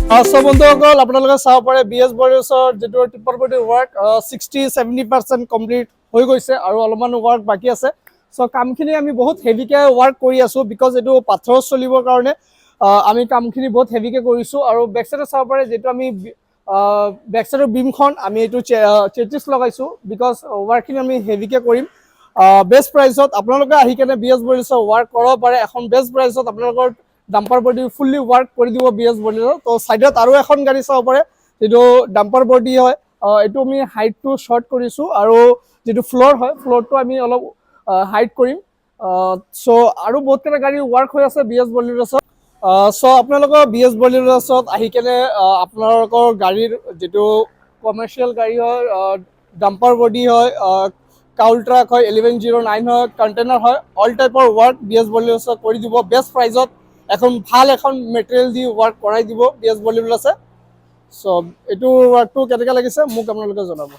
So বন্ধুসকল আপোনালোকে চাব পাৰে BS বডিউছৰ যেটো টিপাৰ বডি ৱৰ্ক 60-70% কমপ্লিট হৈ গৈছে আৰু অলপমান ৱৰ্ক বাকি আছে। সো কামখিনি আমি বহুত হেভিকে ৱৰ্ক কৰি আছো বিকজ এটো পাথৰ চলিবৰ কাৰণে আমি কামখিনি বহুত হেভিকে কৰিছো আৰু বেক সাইডে চাব পাৰে যেটো আমি বেক সাইডৰ বিমখন আমি এটো চেটিস লগাইছো বিকজ ৱৰ্কখিনি আমি হেভিকে কৰিম। বেষ্ট প্ৰাইসত আপোনালোকে আহি কেনে BS বডিউছৰ ৱৰ্ক কৰিব পাৰে। এখন বেষ্ট প্ৰাইসত আপোনালোকৰ ডাম্পাৰ বডি ফুললি ৱৰ্ক কৰি দিব BS বডিৰ। তো সাইডত আৰু এখন গাড়ী চাব পাৰে যেটো ডাম্পাৰ বডি হয়। এটো আমি হাইটটো শৰ্ট কৰিছো আৰু যেটো ফ্লোৰ হয় ফ্লোৰটো আমি অলপ হাইট কৰিম। সো আৰু বহুত কেটা গাড়ী ৱৰ্ক হৈ আছে BS বডিউছত। সো আপোনালোকৰ BS বডিউছত আহি কেনে আপোনালোকৰ গাড়ীৰ যেটো কমাৰ্শিয়াল গাড়ী হয় ডাম্পাৰ বডি হয় কাউল ট্ৰাক হয় 1109 হয় কন্টেইনাৰ হয় অল টাইপৰ ৱৰ্ক BS বডিউছত কৰি দিব বেষ্ট প্ৰাইসত। এখন ভাল এখন মেটেৰিয়েল দি ৱৰ্ক কৰাই দিব BS বডিউল আছে। সো এটো ৱৰ্কটো কেনেকৈ লাগিছে মোক আপোনালোকে জনাব।